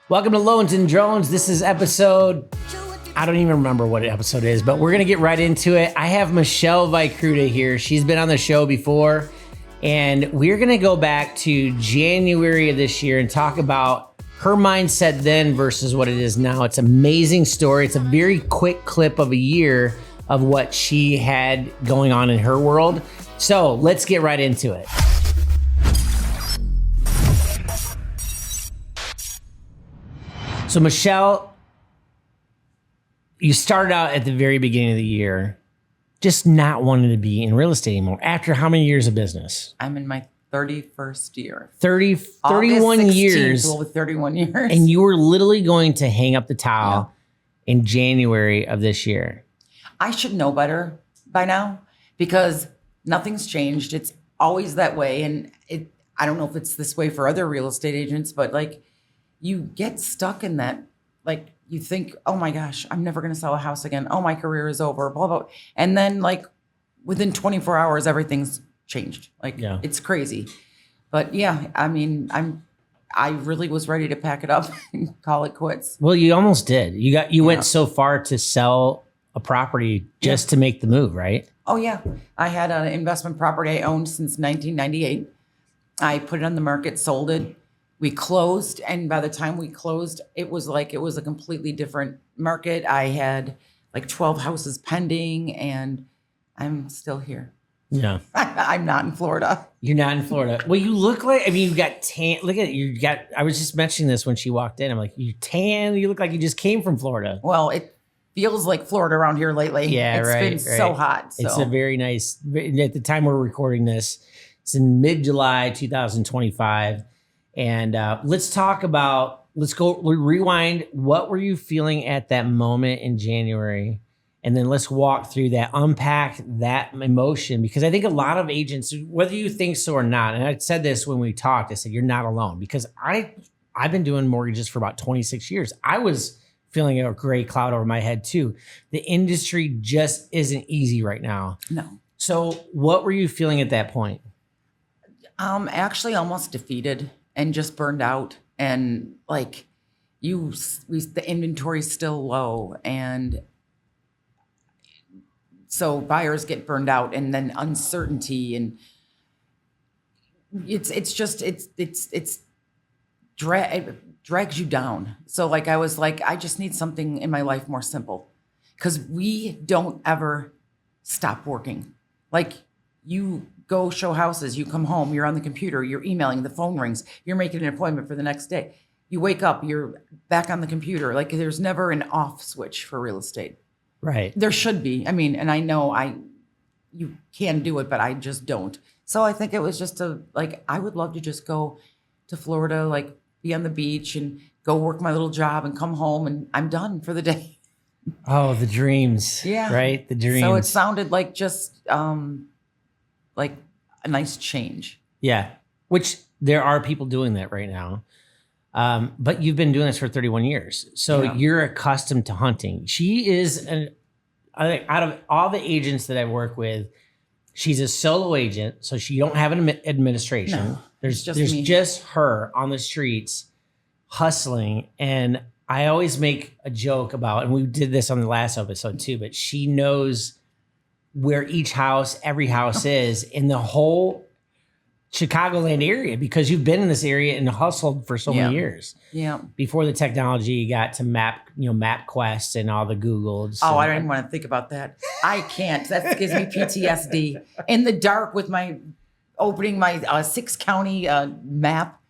Welcome to Loans and Drones. This is episode, I don't even remember what episode is, but we're going to get right into it. I have Michelle Vykruta here. She's been on the show before, and we're going to go back to January of this year and talk about her mindset then versus what it is now. It's an amazing story. It's a very quick clip of a year of what she had going on in her world. So let's get right into it. So Michelle, you started out at the very beginning of the year just not wanting to be in real estate anymore. After how many years of business? I'm in my 31st year. 31 August 16th, years. Well, with 31 years. And you were literally going to hang up the towel in January of this year. I should know better by now because nothing's changed. It's always that way. And I don't know if it's this way for other real estate agents, but like you get stuck in that, like you think, oh my gosh, I'm never going to sell a house again. Oh, my career is over, blah, blah. And then like within 24 hours, everything's changed. Like It's crazy. But yeah, I mean, I really was ready to pack it up and call it quits. Well, you almost did. You went so far to sell a property just to make the move, right? Oh yeah. I had an investment property I owned since 1998. I put it on the market, sold it. We closed, and by the time we closed, it was a completely different market. I had like 12 houses pending, and I'm still here. Yeah. I'm not in Florida. You're not in Florida. Well, you look like, I mean, you got tan. Look at it. I was just mentioning this when she walked in. I'm like, you tan. You look like you just came from Florida. Well, it feels like Florida around here lately. Yeah, It's been so hot. So. It's a very nice, at the time we're recording this, it's in mid-July 2025. And let's rewind. What were you feeling at that moment in January? And then let's walk through that, unpack that emotion, because I think a lot of agents, whether you think so or not, and I said this when we talked, I said, you're not alone, because I've been doing mortgages for about 26 years. I was feeling a gray cloud over my head too. The industry just isn't easy right now. No. So what were you feeling at that point? Actually almost defeated and just burned out. And like the inventory's still low. And so buyers get burned out, and then uncertainty, and it drags you down. So like, I was like, I just need something in my life more simple, because we don't ever stop working. Like you go show houses, you come home, you're on the computer, you're emailing, the phone rings, you're making an appointment for the next day. You wake up, you're back on the computer. Like there's never an off switch for real estate. Right. There should be. I mean, and I know you can do it, but I just don't. So I think it was just I would love to just go to Florida, like be on the beach and go work my little job and come home and I'm done for the day. Oh, the dreams. Yeah. Right. The dreams. So it sounded like just like a nice change. Yeah. Which there are people doing that right now. But you've been doing this for 31 years. So you're accustomed to hunting. She is out of all the agents that I work with, she's a solo agent. So she don't have an administration. No, there's me. just her on the streets hustling. And I always make a joke about, and we did this on the last episode too, but she knows where every house is in the whole Chicagoland area, because you've been in this area and hustled for so many years. Yeah. Before the technology got to MapQuest and all the Googles. Oh, I don't even want to think about that. I can't. That gives me PTSD. In the dark with opening my 6-county map.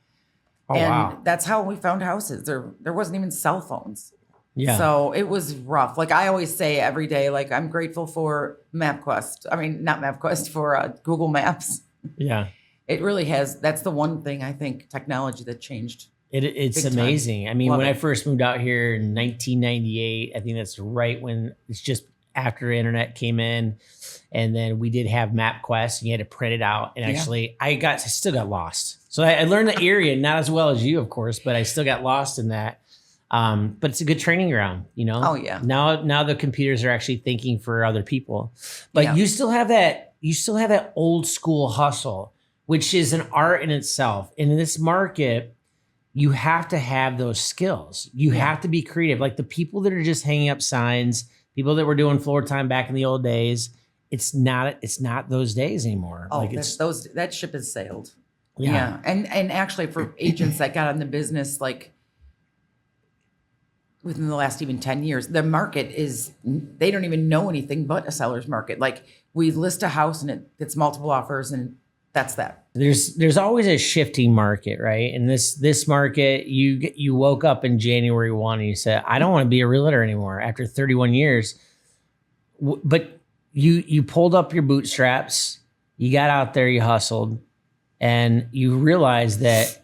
Oh, and wow. That's how we found houses. There wasn't even cell phones. Yeah. So it was rough. Like I always say every day, like I'm grateful for MapQuest. I mean, not MapQuest, for Google Maps. Yeah. It really has. That's the one thing I think technology that changed. It's amazing. I mean, when I first moved out here in 1998, I think that's right when it's just after internet came in, and then we did have MapQuest, and you had to print it out. And actually, I still got lost. So I learned the area, not as well as you, of course, but I still got lost in that. But it's a good training ground, you know? Oh yeah. Now the computers are actually thinking for other people, but you still have that old school hustle, which is an art in itself. And in this market, you have to have those skills. You have to be creative. Like the people that are just hanging up signs, people that were doing floor time back in the old days, it's not those days anymore. Oh, like that ship has sailed. Yeah. Yeah. And actually for agents that got on the business, like within the last even 10 years, the market they don't even know anything but a seller's market. Like we list a house and it gets multiple offers and that's that. There's always a shifting market, right? And this market, you woke up in January 1 and you said, I don't want to be a realtor anymore after 31 years. But you pulled up your bootstraps, you got out there, you hustled, and you realized that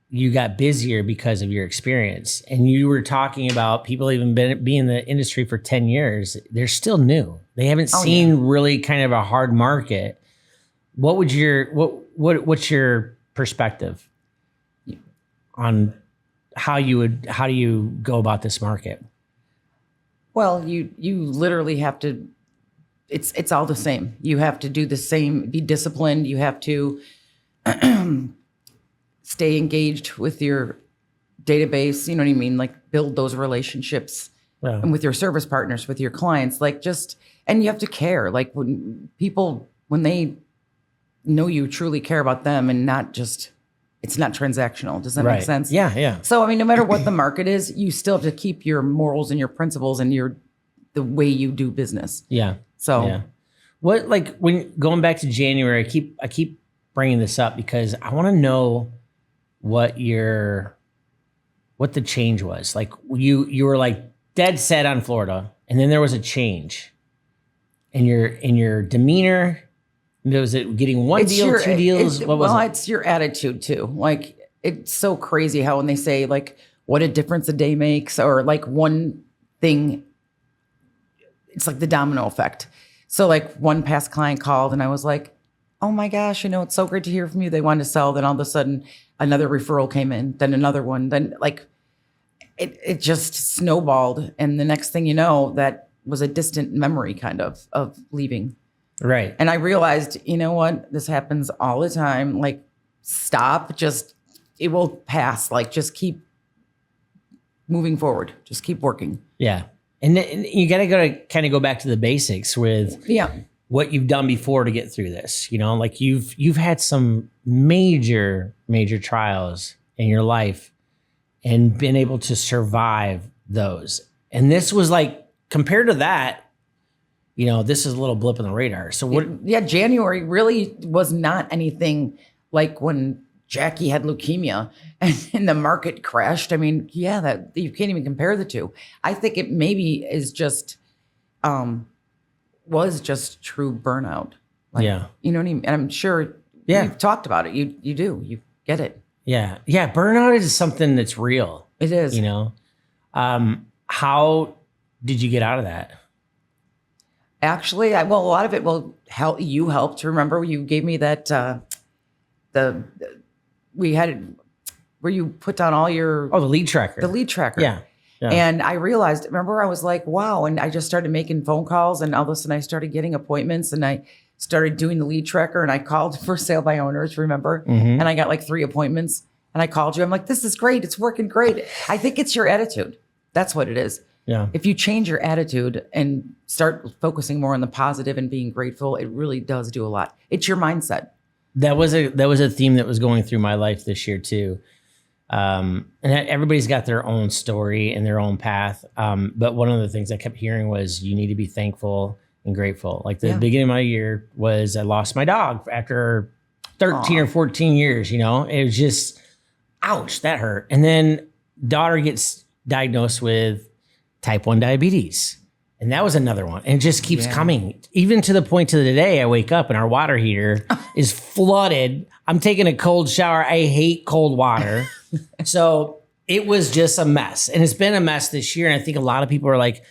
you got busier because of your experience. And you were talking about people even be in the industry for 10 years. They're still new. They haven't seen really kind of a hard market. What would what's your perspective on how do you go about this market? Well, you literally have to, it's all the same. You have to do the same, be disciplined. You have to stay engaged with your database. You know what I mean? Like build those relationships and with your service partners, with your clients, and you have to care. Like when they know you truly care about them and not just, it's not transactional. Does that make sense? Yeah, yeah. So, I mean, no matter what the market is, you still have to keep your morals and your principles and the way you do business. Yeah. So, what, like when going back to January, I keep bringing this up because I want to know what the change was. Like you were like dead set on Florida, and then there was a change in your demeanor. Was it getting one deal, two deals? What was it? It's your attitude too. Like it's so crazy how when they say like what a difference a day makes, or like one thing, it's like the domino effect. So like one past client called and I was like, oh my gosh, it's so great to hear from you. They wanted to sell. Then all of a sudden another referral came in, then another one, then like it just snowballed. And the next thing you know, that was a distant memory kind of leaving. Right. And I realized, you know what? This happens all the time. Like, stop. It will pass. Like, just keep moving forward. Just keep working. Yeah. And you got to kind of go back to the basics with what you've done before to get through this. Like you've had some major, major trials in your life and been able to survive those. And this was like, compared to that, this is a little blip in the radar. So what? Yeah, January really was not anything like when Jackie had leukemia and the market crashed. I mean, that you can't even compare the two. I think it maybe is just was just true burnout. Like, you know what I mean? And I'm sure you've talked about it. You get it. Yeah, burnout is something that's real. It is. How did you get out of that? Actually, a lot of it will help. You helped. Remember, you gave me that we had where you put down all your the lead tracker. The lead tracker. Yeah. And I realized. Remember, I was like, wow, and I just started making phone calls, and all of a sudden, I started getting appointments, and I started doing the lead tracker, and I called for sale by owners. Remember, and I got like 3 appointments, and I called you. I'm like, this is great. It's working great. I think it's your attitude. That's what it is. Yeah. If you change your attitude and start focusing more on the positive and being grateful, it really does do a lot. It's your mindset. That was a theme that was going through my life this year too. And everybody's got their own story and their own path. But one of the things I kept hearing was you need to be thankful and grateful. Like the beginning of my year was I lost my dog after 13 or 14 years, It was just, ouch, that hurt. And then daughter gets diagnosed with type 1 diabetes. And that was another one. And it just keeps coming. Even to the point to the day I wake up and our water heater is flooded. I'm taking a cold shower. I hate cold water. So it was just a mess. And it's been a mess this year. And I think a lot of people are like,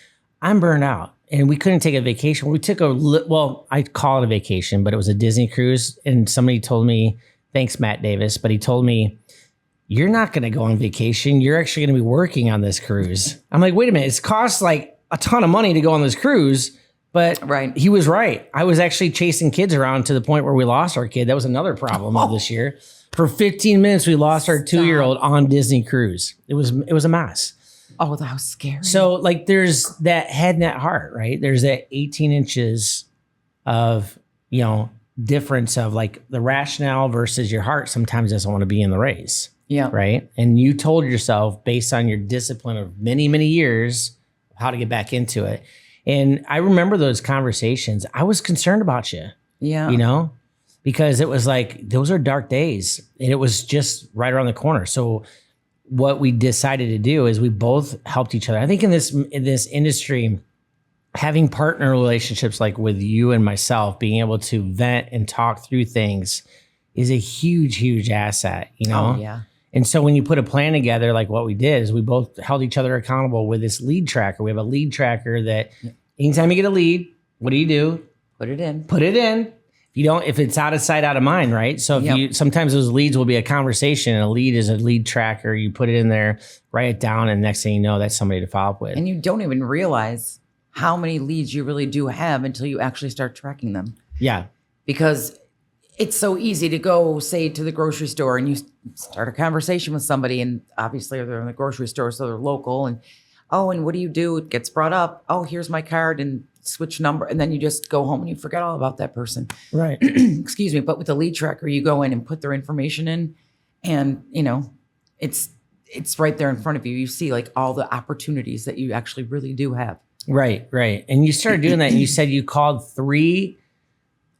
I'm burned out. And we couldn't take a vacation. We took I call it a vacation, but it was a Disney cruise. And somebody told me, thanks, Matt Davis, but he told me, you're not going to go on vacation. You're actually going to be working on this cruise. I'm like, wait a minute. It's cost like a ton of money to go on this cruise, But Right. he was right. I was actually chasing kids around to the point where we lost our kid. That was another problem of this year. For 15 minutes, we lost our 2-year-old on Disney cruise. It was a mess. Oh, that was scary. So like there's that head and that heart, right? There's that 18 inches of, difference of like the rationale versus your heart sometimes doesn't want to be in the race. Yeah. Right. And you told yourself based on your discipline of many, many years how to get back into it. And I remember those conversations. I was concerned about you. Yeah. Because it was like, those are dark days and it was just right around the corner. So what we decided to do is we both helped each other. I think in this industry, having partner relationships like with you and myself, being able to vent and talk through things is a huge, huge asset, Oh, yeah. And so when you put a plan together, like what we did is we both held each other accountable with this lead tracker. We have a lead tracker that anytime you get a lead, what do? Put it in. Put it in. If it's out of sight, out of mind, right? So sometimes those leads will be a conversation and a lead is a lead tracker. You put it in there, write it down. And next thing you know, that's somebody to follow up with. And you don't even realize how many leads you really do have until you actually start tracking them. Yeah. Because it's so easy to go, say, to the grocery store and you start a conversation with somebody, and obviously they're in the grocery store, so they're local. And and what do you do? It gets brought up. Oh, here's my card and switch number. And then you just go home and you forget all about that person. Right. Excuse me. But with the lead tracker, you go in and put their information in, and it's right there in front of you. You see like all the opportunities that you actually really do have. Right. And you started doing that and you said you called 3.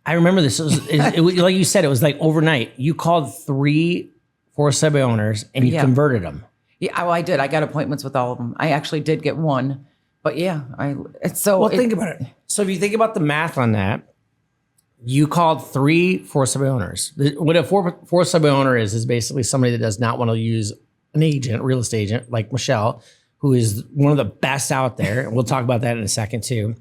I remember this. It was like you said, it was like overnight. You called 3 for sub owners and you converted them. Yeah, I did. I got appointments with all of them. I actually did get one, but think about it. So if you think about the math on that, you called 3 for sub owners. What a for sub owner is basically somebody that does not want to use an agent, real estate agent like Michelle, who is one of the best out there. We'll talk about that in a second too.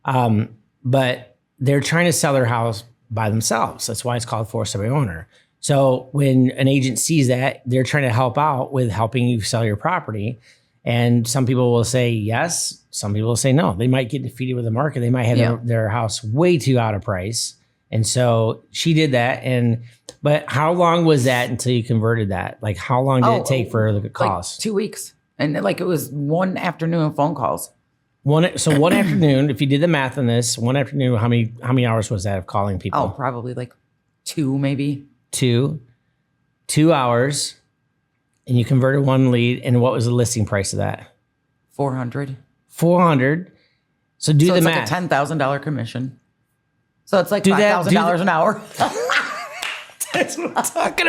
But they're trying to sell their house by themselves. That's why it's called for sub owner. So when an agent sees that, they're trying to help out with helping you sell your property. And some people will say yes. Some people will say no. They might get defeated with the market. They might have their house way too out of price. And so she did that. But how long was that until you converted that? Like how long did it take for the calls? Like 2 weeks. And like it was one afternoon of phone calls. One afternoon, if you did the math on this, one afternoon, how many hours was that of calling people? Oh, probably like 2 maybe. 2 hours, and you converted one lead. And what was the listing price of that? $400. So do the math. Like a $10,000 commission. So it's like $5,000 an hour. That's what I'm talking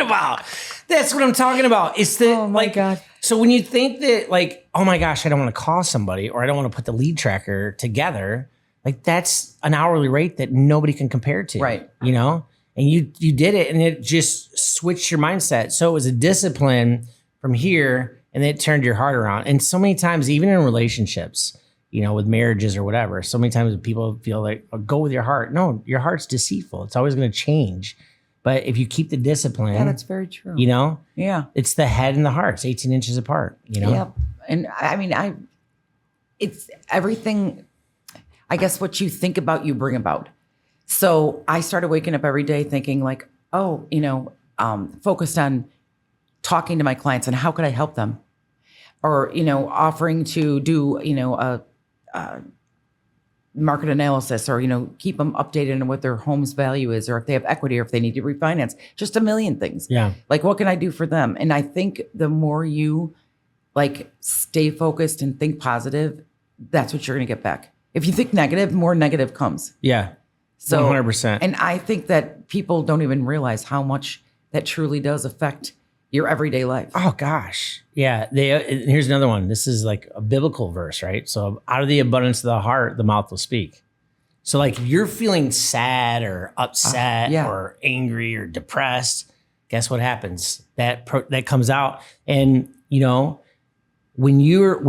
about. It's the oh my God. So when you think that like, oh my gosh, I don't want to call somebody or I don't want to put the lead tracker together, like that's an hourly rate that nobody can compare to. Right. And you did it and it just switched your mindset. So it was a discipline from here and it turned your heart around. And so many times, even in relationships, with marriages or whatever, so many times people feel like, oh, go with your heart. No, your heart's deceitful. It's always going to change. But if you keep the discipline, that's very true. Yeah, it's the head and the heart. It's 18 inches apart, Yep. And I mean, it's everything, I guess what you think about, you bring about. So I started waking up every day thinking like, focused on talking to my clients and how could I help them? Or, offering to do, a market analysis or, keep them updated on what their home's value is, or if they have equity or if they need to refinance, just a million things. Yeah. Like, what can I do for them? And I think the more you like stay focused and think positive, that's what you're going to get back. If you think negative, more negative comes. Yeah. So 100%. And I think that people don't even realize how much that truly does affect your everyday life. Oh gosh. Yeah. Here's another one. This is like a biblical verse, right? So out of the abundance of the heart, the mouth will speak. So like if you're feeling sad or upset or angry or depressed, guess what happens? That comes out. And when you're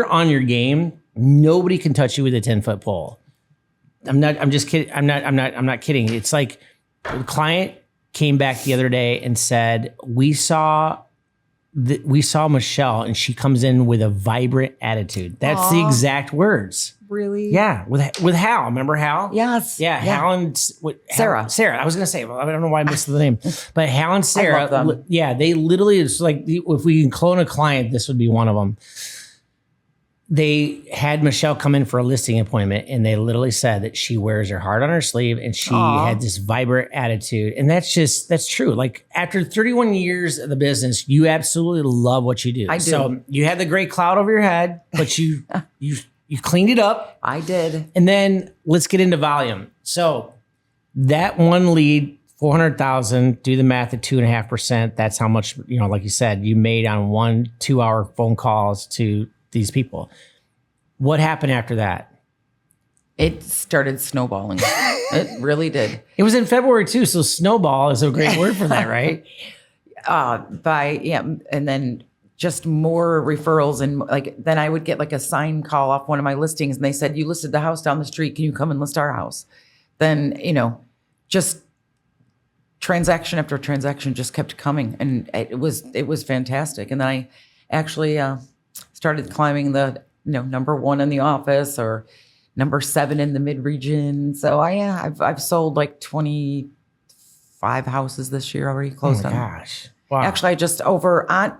on your game, nobody can touch you with a 10-foot pole. I'm just kidding. I'm not kidding. It's like the client came back the other day and said, we saw we saw Michelle and she comes in with a vibrant attitude. That's the exact words. Really? Yeah. With Hal. Remember Hal? Yes. Yeah. Hal and Sarah. Sarah. I was going to say, well, I don't know why I missed the name, but Hal and Sarah. I love them. Yeah. They literally, it's like, if we can clone a client, this would be one of them. They had Michelle come in for a listing appointment and they literally said that she wears her heart on her sleeve and she had this vibrant attitude. And that's true. Like after 31 years of the business, you absolutely love what you do. I do. So you had the gray cloud over your head, but you cleaned it up. I did. And then let's get into volume. So that one lead, 400,000, do the math at 2.5%. That's how much, like you said, you made on 1-2 hour phone calls to these people. What happened after that? It started snowballing. It really did. It was in February too, so snowball is a great word for that, right? And then just more referrals, and then I would get like a sign call off one of my listings and they said, you listed the house down the street, can you come and list our house? Then, just transaction after transaction just kept coming, and it was fantastic. And then I actually started climbing the number 1 in the office or number 7 in the mid region. So I've sold like 25 houses this year already. Closed on. Gosh, wow! Actually, I just over on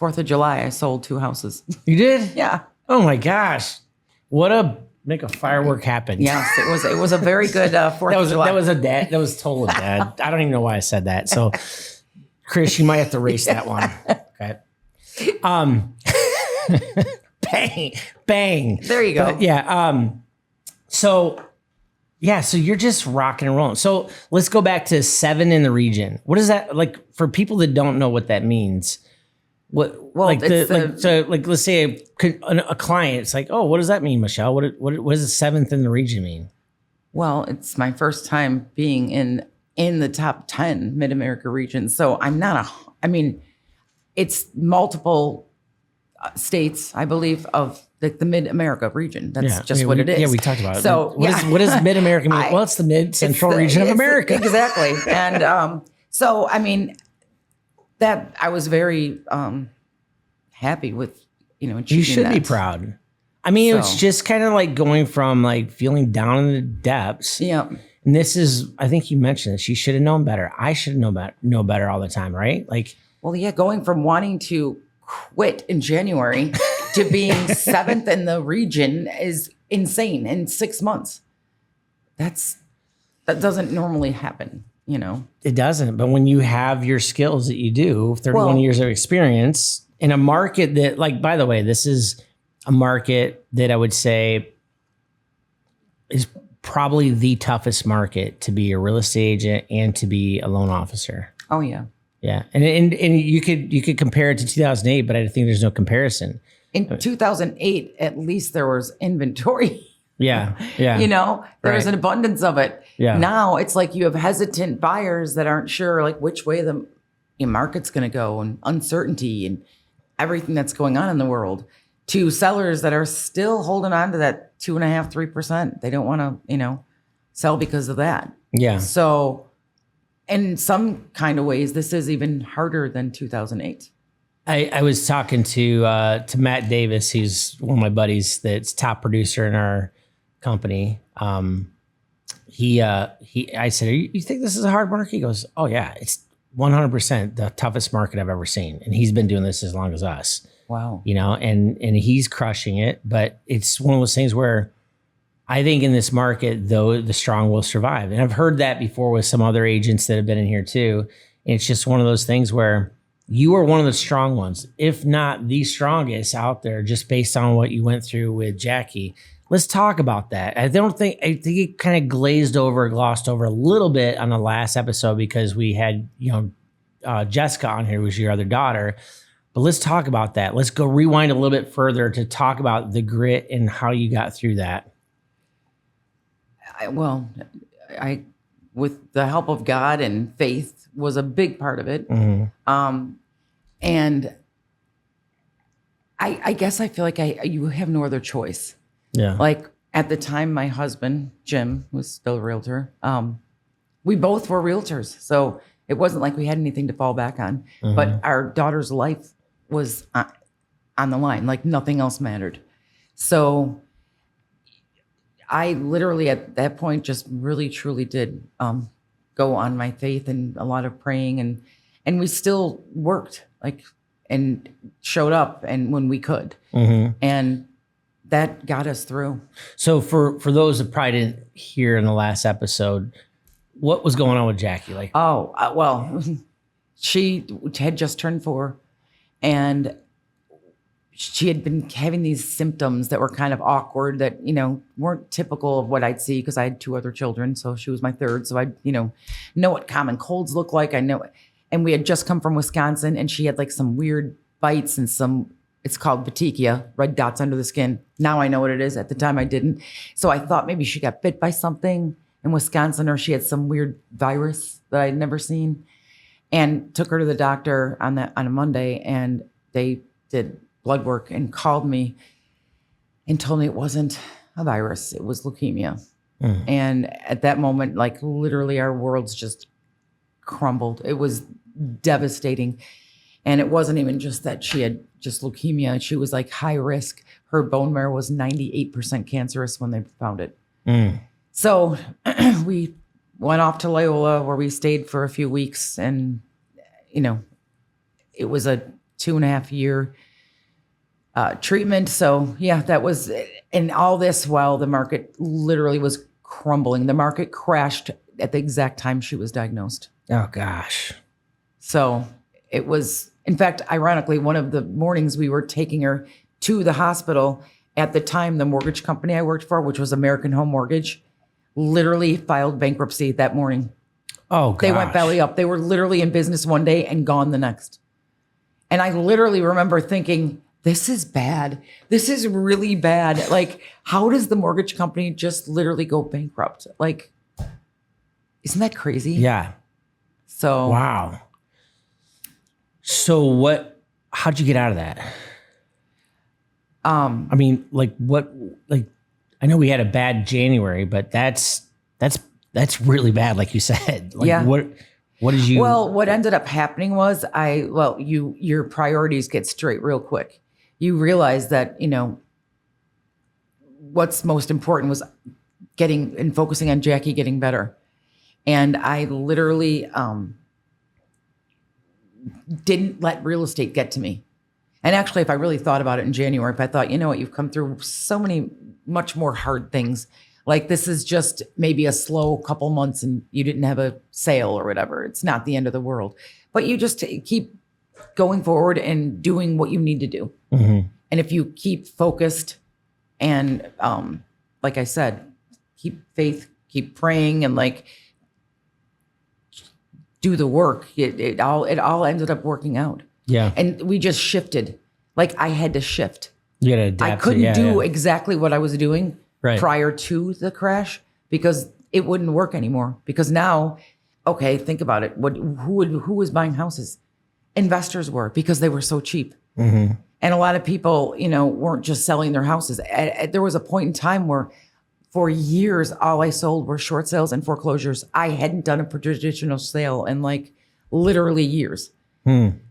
4th of July, I sold 2 houses. You did? Yeah. Oh my gosh! Make a firework happen. Yes, it was a very good 4th of July. That was total dad. I don't even know why I said that. So, Chris, you might have to erase that one. Okay. Bang. There you go. But yeah. So you're just rocking and rolling. So let's go back to 7 in the region. What is that like for people that don't know what that means? Let's say a client, it's like, oh, what does that mean, Michelle? What does the 7th in the region mean? Well, it's my first time being in the top 10 Mid-America region. So it's multiple states, I believe, of the Mid-America region. That's what it is. Yeah, we talked about it. So what does Mid-America mean? Well, it's the mid-central region of America. Exactly. And that I was very happy with, achieving you should be that. proud. I mean, it's just kind of like going from like feeling down in the depths. Yeah. And this is, I think you mentioned this. You should have known better. I should know better all the time, right? Like, well, yeah, going from wanting to quit in January to being 7th in the region is insane in 6 months. That doesn't normally happen, It doesn't. But when you have your skills that you do, 31 years of experience in a market that, like, by the way, this is a market that I would say is probably the toughest market to be a real estate agent and to be a loan officer. Oh, yeah. Yeah. And you could compare it to 2008, but I think there's no comparison. In 2008, at least there was inventory. Yeah. Yeah. There was an abundance of it. Yeah. Now it's like you have hesitant buyers that aren't sure like which way the market's going to go, and uncertainty and everything that's going on in the world, to sellers that are still holding on to that 2.5%, 3%. They don't want to, sell because of that. Yeah. So in some kind of ways, this is even harder than 2008. I was talking to Matt Davis. He's one of my buddies that's top producer in our company. I said, you think this is a hard market? He goes, oh yeah, it's 100% the toughest market I've ever seen. And he's been doing this as long as us. Wow. And he's crushing it, but it's one of those things where I think in this market, though, the strong will survive. And I've heard that before with some other agents that have been in here too. And it's just one of those things where you are one of the strong ones, if not the strongest out there, just based on what you went through with Jackie. Let's talk about that. I think it kind of glossed over a little bit on the last episode because we had, Jessica on here, who's your other daughter. But let's talk about that. Let's go rewind a little bit further to talk about the grit and how you got through that. With the help of God and faith was a big part of it. Mm-hmm. And I guess I feel like you have no other choice. Yeah. Like at the time, my husband, Jim, was still a realtor. We both were realtors. So It wasn't like we had anything to fall back on, but our daughter's life was on the line, like nothing else mattered. So I literally at that point just really truly did go on my faith and a lot of praying, and we still worked and showed up and when we could, and that got us through. So for those that probably didn't hear in the last episode, what was going on with Jackie? Well, she had just turned 4, and she had been having these symptoms that were kind of awkward that, weren't typical of what I'd see because I had 2 other children. So she was my third. So I, know what common colds look like. I know. And we had just come from Wisconsin, and she had like some weird bites and it's called petechia, red dots under the skin. Now I know what it is. At the time I didn't. So I thought maybe she got bit by something in Wisconsin, or she had some weird virus that I'd never seen, and took her to the doctor on a Monday, and they did blood work and called me and told me it wasn't a virus, it was leukemia. And at that moment, like literally our worlds just crumbled. It was devastating. And it wasn't even just that she had just leukemia. She was like high risk. Her bone marrow was 98% cancerous when they found it. So we went off to Loyola, where we stayed for a few weeks, and it was a 2.5 year treatment. So yeah, that was, and all this while the market literally was crumbling. The market crashed at the exact time she was diagnosed. Oh gosh. So it was, in fact, ironically, one of the mornings we were taking her to the hospital. At the time, the mortgage company I worked for, which was American Home Mortgage, literally filed bankruptcy that morning. Oh gosh. They went belly up. They were literally in business one day and gone the next. And I literally remember thinking, this is bad. This is really bad. Like, how does the mortgage company just literally go bankrupt? Like, isn't that crazy? Yeah. So. Wow. So how'd you get out of that? I mean, I know we had a bad January, but that's really bad. Like you said, yeah. What did you? Well, what ended up happening was your priorities get straight real quick. You realize that, what's most important was getting and focusing on Jackie getting better. And I literally didn't let real estate get to me. And actually, if I really thought about it in January, if I thought, you've come through so many much more hard things, like this is just maybe a slow couple months and you didn't have a sale or whatever. It's not the end of the world. But you just keep going forward and doing what you need to do. And if you keep focused and, like I said, keep faith, keep praying, and do the work, it all ended up working out. Yeah. And we just shifted. Like I had to shift. You had to adapt. I couldn't do exactly what I was doing prior to the crash because it wouldn't work anymore. Because now, okay, think about it. Who was buying houses? Investors were, because they were so cheap. And a lot of people, weren't just selling their houses. There was a point in time where for years, all I sold were short sales and foreclosures. I hadn't done a traditional sale in literally years.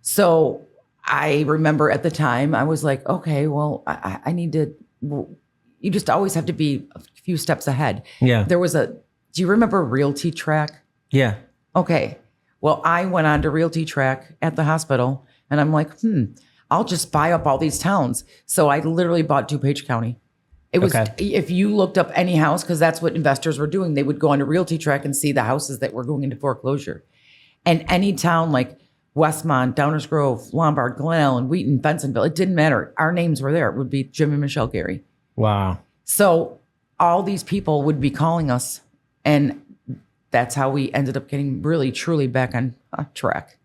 So I remember at the time I was like, okay, well, I need to, you just always have to be a few steps ahead. Yeah. Do you remember Realty Track? Yeah. Okay. Well, I went on to Realty Track at the hospital and I'm like, I'll just buy up all these towns. So I literally bought DuPage County. It was, if you looked up any house, because that's what investors were doing, they would go onto Realty Track and see the houses that were going into foreclosure. And any town like Westmont, Downers Grove, Lombard, Glen Ellen, Wheaton, Bensonville, it didn't matter. Our names were there. It would be Jim and Michelle Gary. Wow. So all these people would be calling us, and that's how we ended up getting really, truly back on track.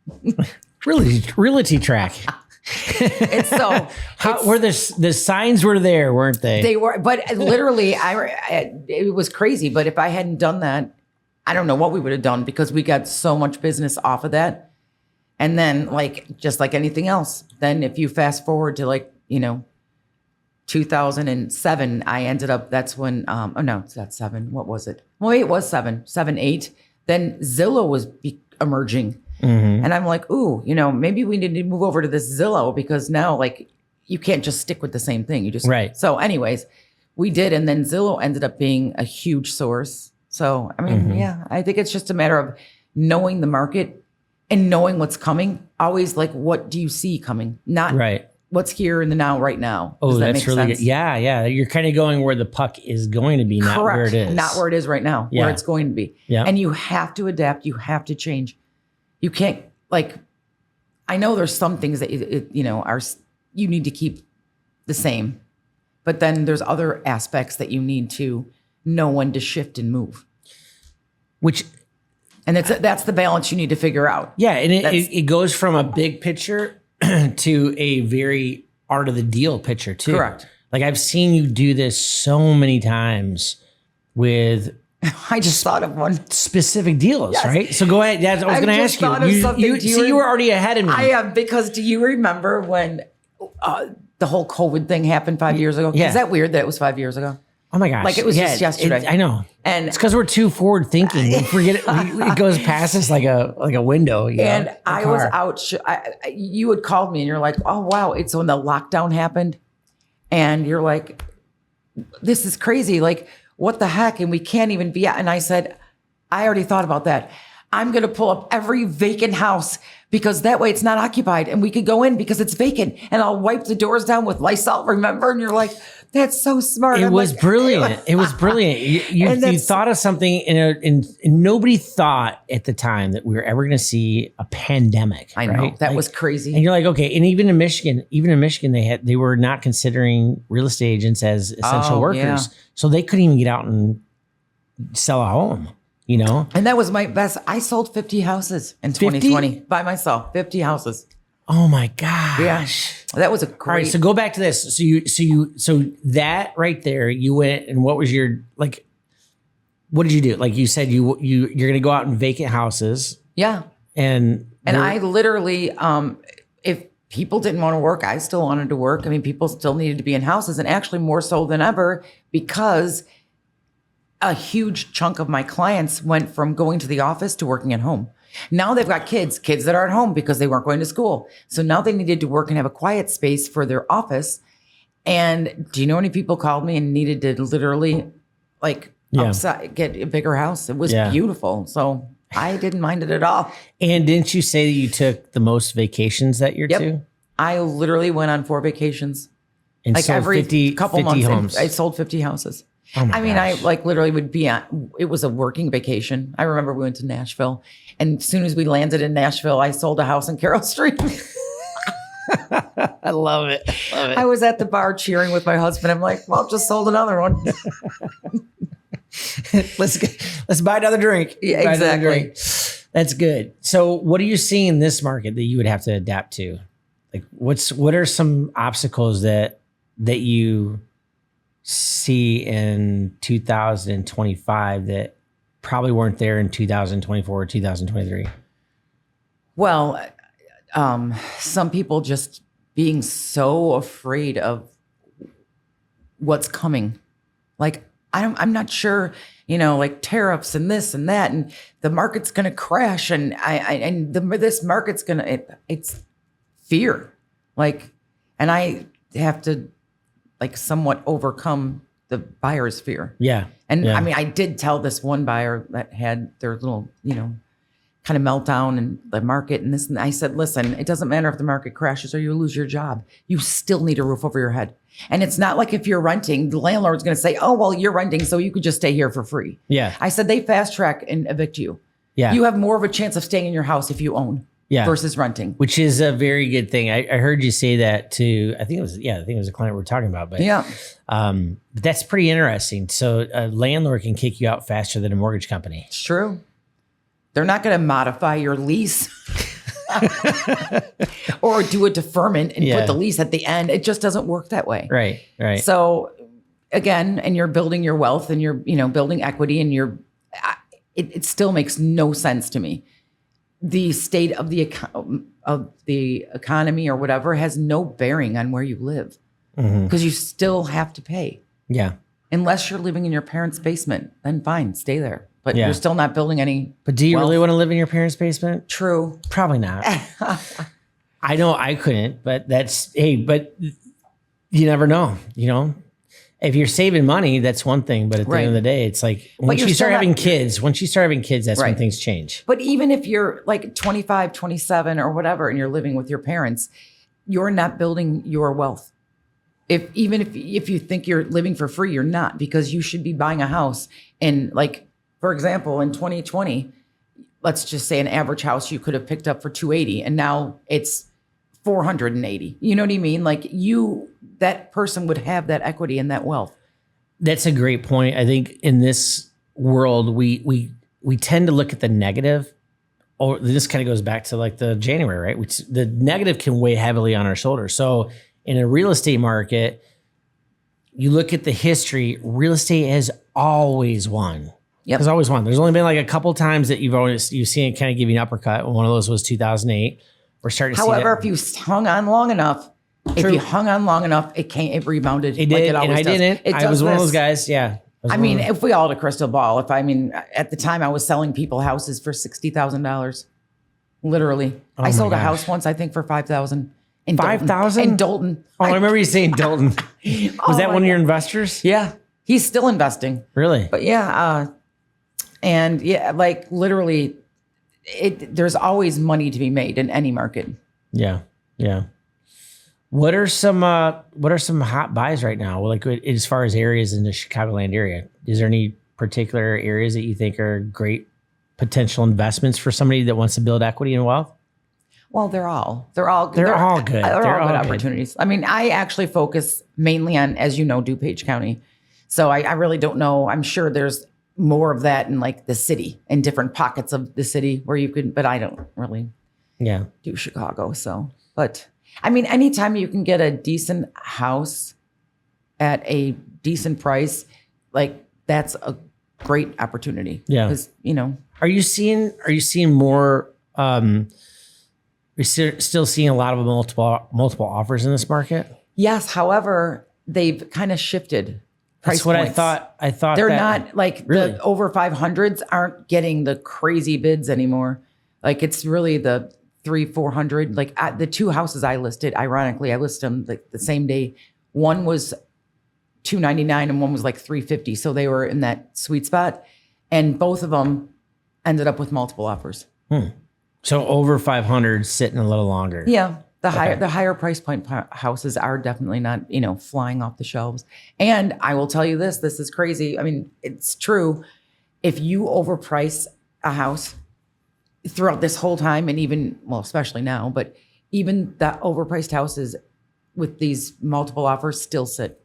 Realty Track. And so were the signs were there, weren't they? They were, but literally it was crazy. But if I hadn't done that, I don't know what we would have done, because we got so much business off of that. And then just like anything else, then if you fast forward to 2007, I ended up, that's when, it's not 7. What was it? Well, it was 7, 8. Then Zillow was emerging. And I'm like, ooh, maybe we need to move over to this Zillow because now like you can't just stick with the same thing. You just, right. So anyways, we did. And then Zillow ended up being a huge source. So, I mean, yeah, I think it's just a matter of knowing the market and knowing what's coming. Always like, what do you see coming? Not what's here in the now, right now. Oh, that's really good. Yeah. Yeah. You're kind of going where the puck is going to be, not where it is. Not where it is right now, where it's going to be. Yeah. And you have to adapt. You have to change. You can't I know there's some things that, you need to keep the same, but then there's other aspects that you need to know when to shift and move. And that's the balance you need to figure out. Yeah. And it goes from a big picture to a very art of the deal picture too. Correct. Like I've seen you do this so many times with I just thought of one. Specific deals, right? So go ahead. I was going to ask you. You were already ahead of me. I am, because do you remember when the whole COVID thing happened 5 years ago? Yeah. Is that weird that it was 5 years ago? Oh my gosh. Like it was just yesterday. I know. And it's because we're too forward thinking. We forget it. It goes past us like a window. And I was out. You had called me and you're like, oh, wow. It's when the lockdown happened. And you're like, this is crazy. Like, what the heck? And we can't even be out. And I said, I already thought about that. I'm going to pull up every vacant house because that way it's not occupied and we could go in because it's vacant and I'll wipe the doors down with Lysol, remember? And you're like, that's so smart. It was brilliant. It was brilliant. You thought of something and nobody thought at the time that we were ever going to see a pandemic. I know. Right? That was crazy. And you're like, okay. And even in Michigan, they were not considering real estate agents as essential workers. Yeah. So they couldn't even get out and sell a home, And that was my best. I sold 50 houses in 2020 by myself, 50 houses. Oh my gosh. Yeah. That was a great. All right, so go back to this. So that right there, you went and what was your, like, what did you do? Like you said, you're going to go out in vacant houses. Yeah. And I literally, if people didn't want to work, I still wanted to work. I mean, people still needed to be in houses, and actually more so than ever, because a huge chunk of my clients went from going to the office to working at home. Now they've got kids that are at home because they weren't going to school. So now they needed to work and have a quiet space for their office. And do you know any people called me and needed to literally upside, get a bigger house? It was beautiful. So I didn't mind it at all. And didn't you say that you took the most vacations that year too? I literally went on 4 vacations. And like every couple 50 months. Homes. I sold 50 houses. Oh my gosh. I literally would be it was a working vacation. I remember we went to Nashville, and as soon as we landed in Nashville, I sold a house in Carroll Street. I love it. I was at the bar cheering with my husband. I'm like, well, just sold another one. Let's buy another drink. Yeah, exactly. Drink. That's good. So what are you seeing in this market that you would have to adapt to? Like what are some obstacles that you see in 2025 that probably weren't there in 2024 or 2023? Well, some people just being so afraid of what's coming. Like, I'm not sure, like tariffs and this and that, and the market's going to crash, and this market's going to, it's fear. Like, and I have to somewhat overcome the buyer's fear. Yeah. And I mean, I did tell this one buyer that had their little, kind of meltdown in the market and this, and I said, listen, it doesn't matter if the market crashes or you lose your job. You still need a roof over your head. And it's not like if you're renting, the landlord's going to say, oh, well, you're renting, so you could just stay here for free. Yeah. I said, they fast track and evict you. Yeah. You have more of a chance of staying in your house if you own. Yeah. Versus renting. Which is a very good thing. I heard you say that to, I think it was a client we were talking about, but but that's pretty interesting. So a landlord can kick you out faster than a mortgage company. It's true. They're not going to modify your lease or do a deferment and put the lease at the end. It just doesn't work that way. Right. So again, and you're building your wealth and you're, building equity, and it still makes no sense to me. The state of the economy or whatever has no bearing on where you live, because you still have to pay. Yeah. Unless you're living in your parents' basement, then fine, stay there. but Yeah. you're still not building any. But do you wealth. really want to live in your parents' basement? True. Probably not. I know I couldn't, but but you never know, If you're saving money, that's one thing. But at the end of the day, it's like once you start having kids, that's when things change. But even if you're like 25, 27 or whatever, and you're living with your parents, you're not building your wealth. If you think you're living for free, you're not, because you should be buying a house. And like, for example, in 2020, let's just say an average house you could have picked up for 280, and now it's 480. You know what I mean? Like that person would have that equity and that wealth. That's a great point. I think in this world, we tend to look at the negative, or this kind of goes back to like the January, right? Which the negative can weigh heavily on our shoulders. So in a real estate market, you look at the history, real estate has always won. Yep. There's always won. There's only been like a couple times that you've seen it kind of give you an uppercut. One of those was 2008. We're starting to see However, if you hung on long enough, it rebounded. It did, like it always and I does. didn't. I was one of those guys. Yeah. If we all had a crystal ball, at the time I was selling people houses for $60,000, literally. I sold a house once, I think, for $5,000. $5,000 in Dalton. Oh, I remember you saying Dalton. Was that one of your investors? Yeah, he's still investing. Really? But like literally, there's always money to be made in any market. Yeah, yeah. What are some hot buys right now? Like as far as areas in the Chicagoland area, is there any particular areas that you think are great potential investments for somebody that wants to build equity and wealth? Well, they're all good. They're all good opportunities. I mean, I actually focus mainly on, as you know, DuPage County. So I really don't know. I'm sure there's more of that in like the city, in different pockets of the city where you could, but I don't really do Chicago. So, but I mean, anytime you can get a decent house at a decent price, like that's a great opportunity. Yeah. Because, are you seeing more, you're still seeing a lot of multiple offers in this market? Yes. However, they've kind of shifted. That's what points. I thought they're not like really? The over 500s aren't getting the crazy bids anymore. Like it's really the 300-400. Like the two houses I listed, ironically, I listed them like the same day. One was $299 and one was like $350. So they were in that sweet spot, and both of them ended up with multiple offers. So over 500 sitting a little longer. Yeah. The higher price point houses are definitely not, flying off the shelves. And I will tell you this is crazy. I mean, it's true. If you overprice a house throughout this whole time, and even, well, especially now, but even the overpriced houses with these multiple offers still sit.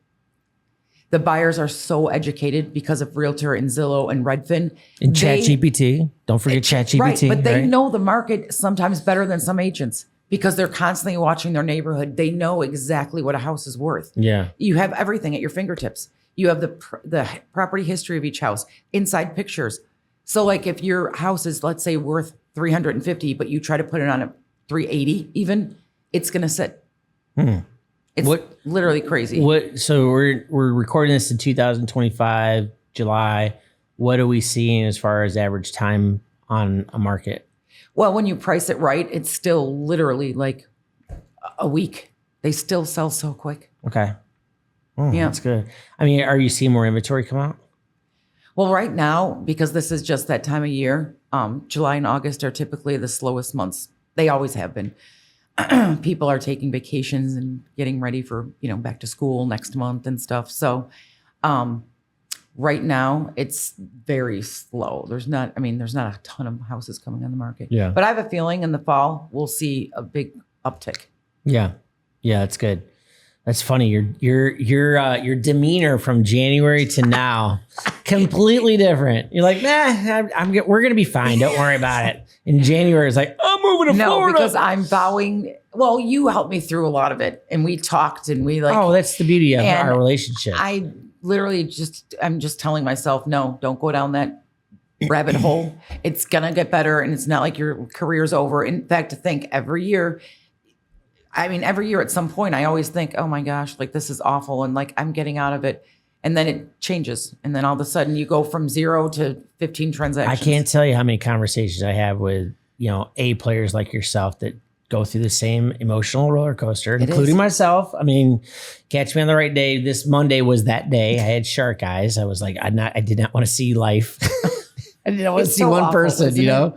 The buyers are so educated because of Realtor and Zillow and Redfin. And ChatGPT. Don't forget ChatGPT. Right, but they know the market sometimes better than some agents, because they're constantly watching their neighborhood. They know exactly what a house is worth. Yeah. You have everything at your fingertips. You have the property history of each house, inside pictures. So like if your house is, let's say, worth $350, but you try to put it on at $380 even, it's going to sit. It's literally crazy. So we're recording this in 2025, July. What are we seeing as far as average time on a market? Well, when you price it right, it's still literally like a week. They still sell so quick. Okay. That's good. I mean, are you seeing more inventory come out? Well, right now, because this is just that time of year, July and August are typically the slowest months. They always have been. People are taking vacations and getting ready for, back to school next month and stuff. So right now it's very slow. There's not a ton of houses coming on the market. Yeah. But I have a feeling in the fall we'll see a big uptick. Yeah. Yeah, that's good. That's funny. Your demeanor from January to now completely different. You're like, we're gonna be fine. Don't worry about it. In January, it's like, I'm moving to Florida. No, because I'm vowing. Well, you helped me through a lot of it, and we talked, and we like. Oh, that's the beauty of our relationship. I literally I'm just telling myself, no, don't go down that rabbit hole. It's gonna get better, and it's not like your career's over. In fact, to think every year at some point, I always think, oh my gosh, like this is awful, and like I'm getting out of it. and then it changes. And then all of a sudden you go from 0 to 15 transactions. I can't tell you how many conversations I have with, A players like yourself that go through the same emotional roller coaster, including myself. I mean, catch me on the right day. This Monday was that day. I had shark eyes. I was like, I did not want to see life. I didn't want to see one person,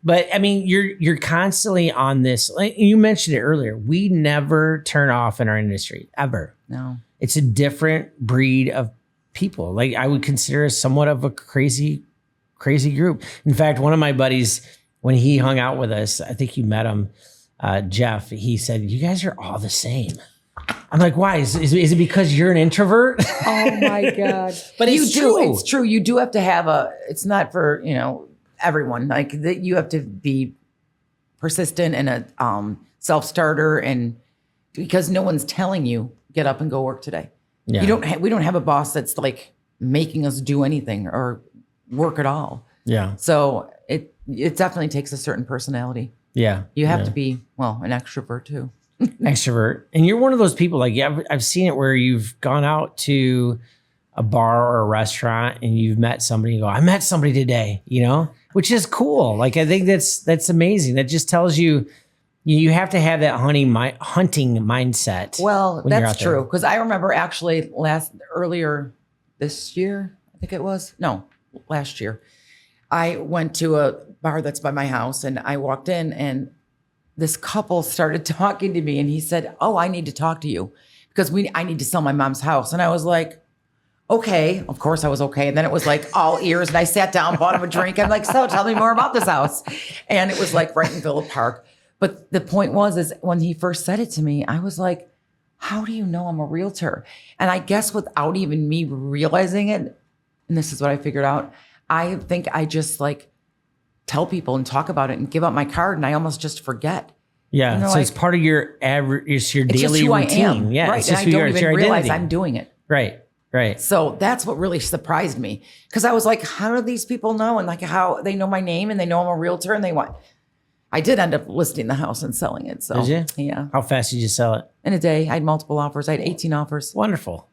But I mean, you're constantly on this. Like you mentioned it earlier. We never turn off in our industry ever. No, it's a different breed of people. Like I would consider us somewhat of a crazy group. In fact, one of my buddies, when he hung out with us, I think you met him, Jeff. He said, "You guys are all the same." I'm like, why? Is it because you're an introvert? Oh my God! But it's true. It's true. You do have to have it's not for everyone. Like that, you have to be persistent and a self-starter, and because no one's telling you get up and go work today. Yeah. We don't have a boss that's like making us do anything or work at all. Yeah. So it definitely takes a certain personality. Yeah. You have to be, an extrovert too. Extrovert. And you're one of those people, like, I've seen it where you've gone out to a bar or a restaurant and you've met somebody and you go, I met somebody today, which is cool. Like, I think that's amazing. That just tells you have to have that hunting mindset. Well, that's true. Because I remember actually earlier this year, I think it was, last year, I went to a bar that's by my house and I walked in and this couple started talking to me and he said, "Oh, I need to talk to you because I need to sell my mom's house." And I was like, okay, of course I was okay. And then it was like all ears and I sat down, bought him a drink. I'm like, "So tell me more about this house." And it was like right in Villa Park. But the point is when he first said it to me, I was like, how do you know I'm a realtor? And I guess without even me realizing it, and this is what I figured out, I think I just like tell people and talk about it and give out my card and I almost just forget. Yeah. So it's part of your average, it's your daily routine. I am. Yeah. Right. It's just and who I don't even realize identity. I'm doing it. Right. Right. So that's what really surprised me. Because I was like, how do these people know? And like how they know my name and they know I'm a realtor and they want. I did end up listing the house and selling it. So did you? Yeah. How fast did you sell it? In a day. I had multiple offers. I had 18 offers. Wonderful.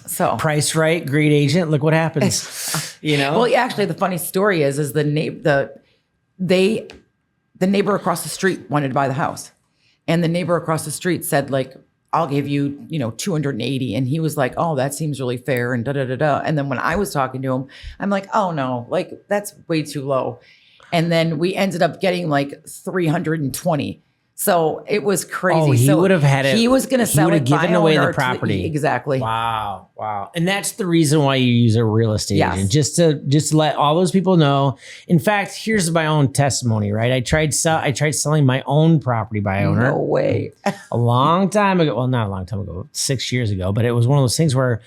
So price right, great agent. Look what happens. Well, actually, the funny story is the neighbor across the street wanted to buy the house, and the neighbor across the street said, like, "I'll give you, 280," and he was like, "Oh, that seems really fair," and da da da da. And then when I was talking to him, I'm like, "Oh no, like that's way too low," and then we ended up getting like 320. So it was crazy. Oh, he would have had it. He was going to sell it. Given away the property. Exactly. Wow. And that's the reason why you use a real estate agent, just to let all those people know. In fact, here's my own testimony. Right, I tried selling my own property by owner. No way. A long time ago. Well, not a long time ago, 6 years ago. But it was one of those things where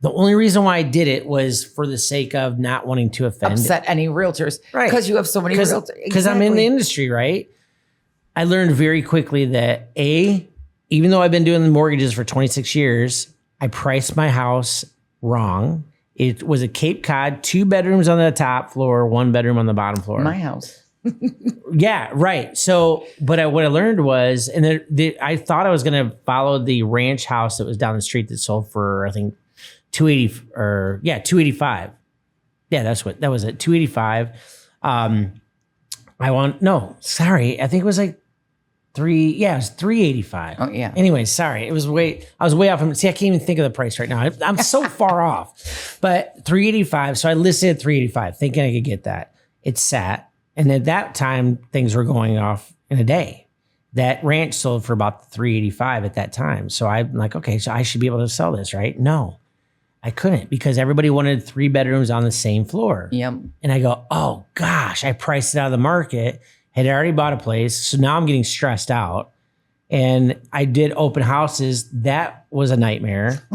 the only reason why I did it was for the sake of not wanting to upset any realtors, right? Because you have so many realtors. Because I'm in the industry, right? I learned very quickly that even though I've been doing the mortgages for 26 years, I priced my house wrong. It was a Cape Cod, 2 bedrooms on the top floor, 1 bedroom on the bottom floor. My house. Yeah, right. So, but what I learned was, and I thought I was going to follow the ranch house that was down the street that sold for, I think, 285. Yeah, that was it, 285. I think it was like it was 385. Oh yeah. Anyway, sorry. I was way off. I can't even think of the price right now. I'm so far off, but 385. So I listed at 385 thinking I could get that. It sat. And at that time, things were going off in a day. That ranch sold for about 385 at that time. So I'm like, okay, so I should be able to sell this, right? No, I couldn't because everybody wanted 3 bedrooms on the same floor. Yep. And I go, oh gosh, I priced it out of the market, had already bought a place. So now I'm getting stressed out. And I did open houses. That was a nightmare.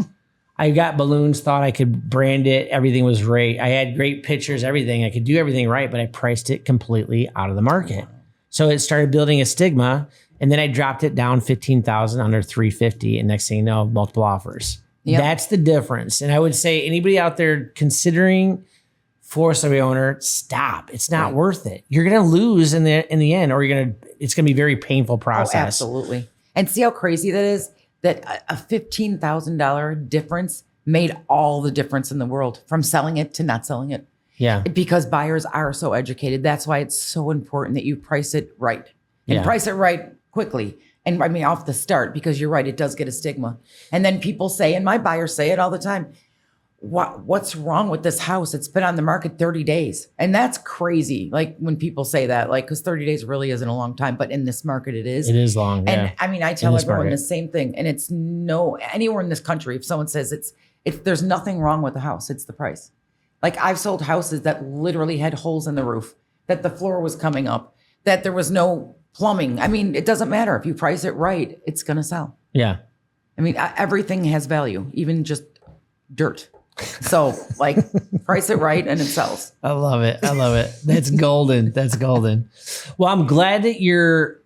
I got balloons, thought I could brand it. Everything was great. I had great pictures, everything. I could do everything right, but I priced it completely out of the market. So it started building a stigma. And then I dropped it down 15,000 under 350. And next thing you know, multiple offers. Yep. That's the difference. And I would say anybody out there considering for somebody owner, stop. It's not worth it. You're going to lose in the end, or it's going to be a very painful process. Oh, absolutely. And see how crazy that is? That a $15,000 difference made all the difference in the world, from selling it to not selling it. Yeah. Because buyers are so educated. That's why it's so important that you price it right, and price it right quickly. And I mean, off the start, because you're right, it does get a stigma. And then people say, and my buyers say it all the time, what's wrong with this house? It's been on the market 30 days. And that's crazy. Like when people say that, like, because 30 days really isn't a long time, but in this market, it is. It is long. And yeah. I mean, I tell everyone the same thing. And it's anywhere in this country, if someone says there's nothing wrong with the house, it's the price. Like I've sold houses that literally had holes in the roof, that the floor was coming up, that there was no plumbing. I mean, it doesn't matter. If you price it right, it's going to sell. Yeah. I mean, everything has value, even just dirt. So like price it right and it sells. I love it. I love it. That's golden. That's golden. Well, I'm glad that you're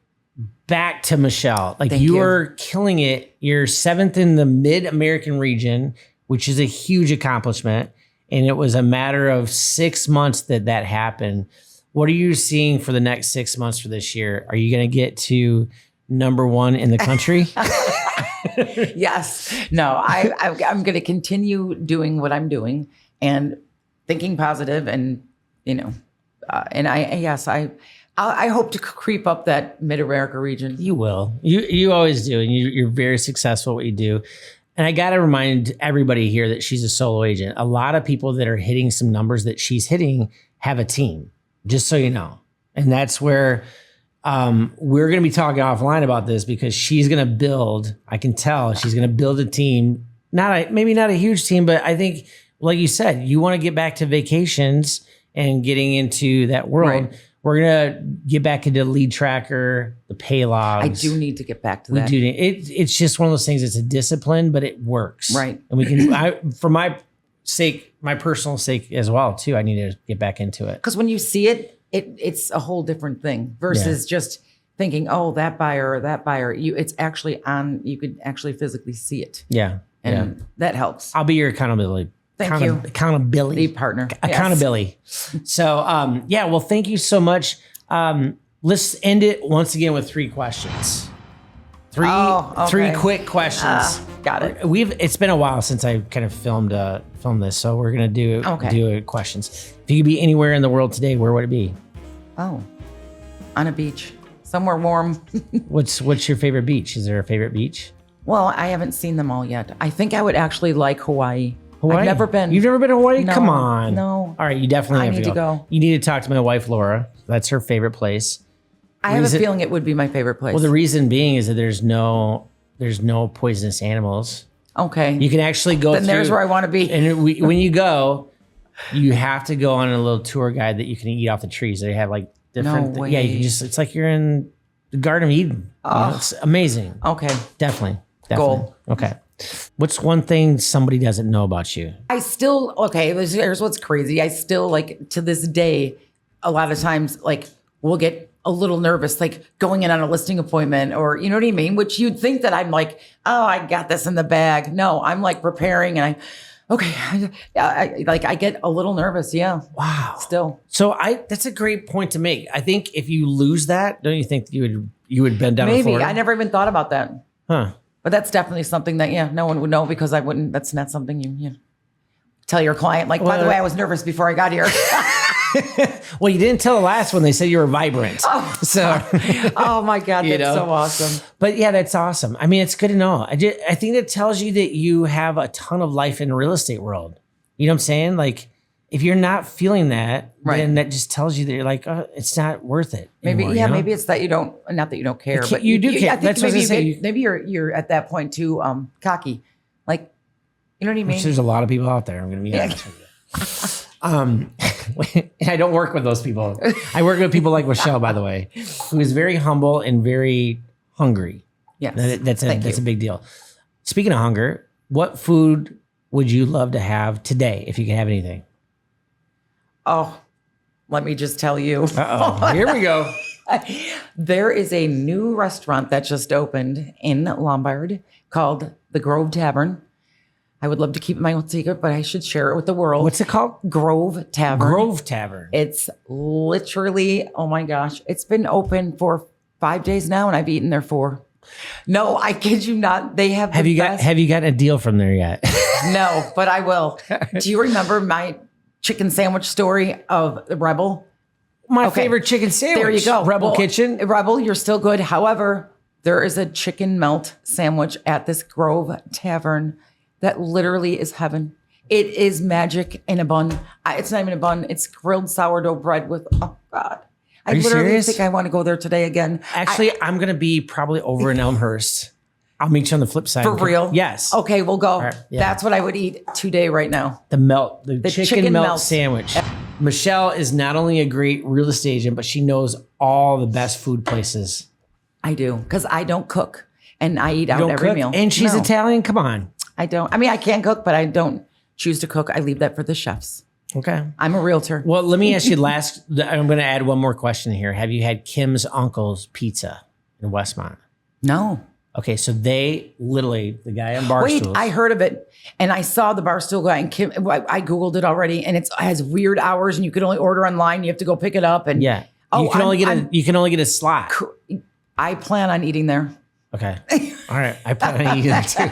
back to Michelle. Like you are killing it. You're 7th in the Mid-American region, which is a huge accomplishment. And it was a matter of 6 months that happened. What are you seeing for the next 6 months for this year? Are you going to get to number 1 in the country? Yes. No, I'm going to continue doing what I'm doing and thinking positive, and and I hope to creep up that Mid-America region. You will. You always do, and you're very successful at what you do. And I got to remind everybody here that she's a solo agent. A lot of people that are hitting some numbers that she's hitting have a team, just so you know. And that's where we're going to be talking offline about this, because she's going to build, I can tell she's going to build a team, maybe not a huge team, but I think, like you said, you want to get back to vacations and getting into that world. Right. We're going to get back into lead tracker, the pay logs. I do need to get back to that. We do. It's just one of those things. It's a discipline, but it works. Right. And we can, for my sake, my personal sake as well, too, I need to get back into it. Because when you see it, it's a whole different thing versus just thinking, oh, that buyer or that buyer. It's actually you could actually physically see it. Yeah. And that helps. I'll be your accountability. Thank you. Accountability partner. Accountability. Yes. So, well, thank you so much. Let's end it once again with 3 questions. Three quick questions. Got it. It's been a while since I kind of filmed this, so we're gonna do questions. If you could be anywhere in the world today, where would it be? Oh, on a beach, somewhere warm. What's your favorite beach? Is there a favorite beach? Well, I haven't seen them all yet. I think I would actually like Hawaii. I've never been. You've never been to Hawaii? No, Come on. No. All right, you definitely have need to go. You need to talk to my wife, Laura. That's her favorite place. I have a feeling it would be my favorite place. Well, the reason being is that there's no poisonous animals. Okay. You can actually go Then there's where I want to be. And when you go, you have to go on a little tour guide that you can eat off the trees. They have like different. No way. Yeah, you can it's like you're in the Garden of Eden. It's amazing. Okay. Definitely. Goal. Okay. What's one thing somebody doesn't know about you? Here's what's crazy. I still, like, to this day, a lot of times, like, we'll get a little nervous, like going in on a listing appointment, or, you know what I mean? Which you'd think that I'm like, oh, I got this in the bag. No, I'm like preparing, and I get a little nervous. Yeah. Wow. Still. So that's a great point to make. I think if you lose that, don't you think you would bend down? Maybe. Florida? I never even thought about that. Huh. But that's definitely something that, no one would know, because I wouldn't. That's not something you tell your client. Like, by the way, I was nervous before I got here. Well, you didn't tell the last one. They said you were vibrant. Oh my God, that's so awesome. But yeah, that's awesome. I mean, it's good to know. I think that tells you that you have a ton of life in the real estate world. You know what I'm saying? Like, if you're not feeling that, then that just tells you that you're like, oh, it's not worth it anymore, Maybe, maybe it's that you don't, not that you don't care, but you do care. I think that's maybe what I say. Maybe you're at that point too, cocky. Like, you know what I mean? Which there's a lot of people out there. I'm going to be honest with you. I don't work with those people. I work with people like Michelle, by the way, who is very humble and very hungry. Yes. That's a big deal. Speaking of hunger, what food would you love to have today if you could have anything? Oh, let me just tell you. Uh-oh. Here we go. There is a new restaurant that just opened in Lombard called the Grove Tavern. I would love to keep it my own secret, but I should share it with the world. What's it called? Grove Tavern. Grove Tavern. It's literally, oh my gosh, it's been open for 5 days now, and I've eaten there 4. No, I kid you not. They have. Have you gotten a deal from there yet? No, but I will. Do you remember my chicken sandwich story of the Rebel? My favorite chicken sandwich. There you go. Rebel Kitchen. Rebel, you're still good. However, there is a chicken melt sandwich at this Grove Tavern that literally is heaven. It is magic in a bun. It's not even a bun. It's grilled sourdough bread with, oh God. I literally serious? think I want to go there today again. Actually, I'm going to be probably over in Elmhurst. I'll meet you on the flip side. For real? Yes. Okay, we'll go. Right, yeah. That's what I would eat today right now. The chicken melt melt. sandwich. Michelle is not only a great real estate agent, but she knows all the best food places. I do, because I don't cook and I eat out every meal. And she's No, Italian. Come on. I don't. I mean, I can cook, but I don't choose to cook. I leave that for the chefs. Okay. I'm a realtor. Well, let me ask you I'm going to add one more question here. Have you had Kim's Uncle's Pizza in Westmont? No. Okay, so they literally, the guy on Barstools. Wait, I heard of it, and I saw the Barstool guy, and Kim. I Googled it already, and it has weird hours, and you can only order online. You have to go pick it up, and yeah, you can only get a slot. I plan on eating there. Okay, all right, I plan on eating there too.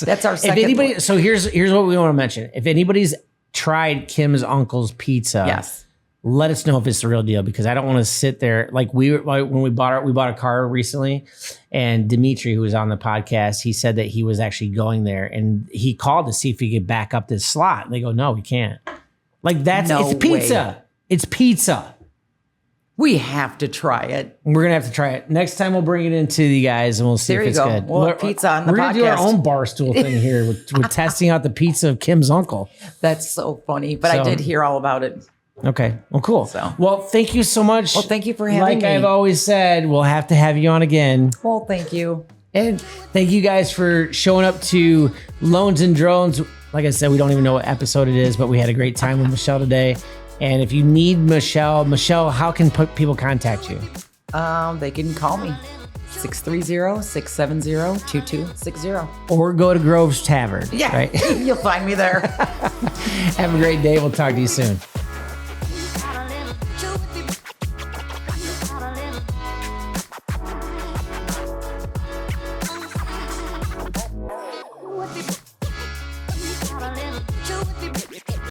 That's our second. If anybody, so here's what we want to mention. If anybody's tried Kim's Uncle's Pizza, Yes. let us know if it's the real deal, because I don't want to sit there like when we bought a car recently, and Dimitri, who was on the podcast, he said that he was actually going there and he called to see if he could back up this slot. And they go, no, we can't. Like it's pizza. It's pizza. We have to try it. We're gonna have to try it next time. We'll bring it into you guys and we'll see if it's good. We'll have pizza on the We're gonna do our podcast. own Barstool thing here. We're testing out the pizza of Kim's uncle. That's so funny, but I did hear all about it. Okay. Well, cool. So. Well, thank you so much. Well, thank you for having me. Like I've always said, we'll have to have you on again. Well, thank you. And thank you guys for showing up to Loans and Drones. Like I said, we don't even know what episode it is, but we had a great time with Michelle today. And if you need Michelle, how can people contact you? They can call me 630-670-2260. Or go to Grove's Tavern. Yeah, Right? you'll find me there. Have a great day. We'll talk to you soon. What the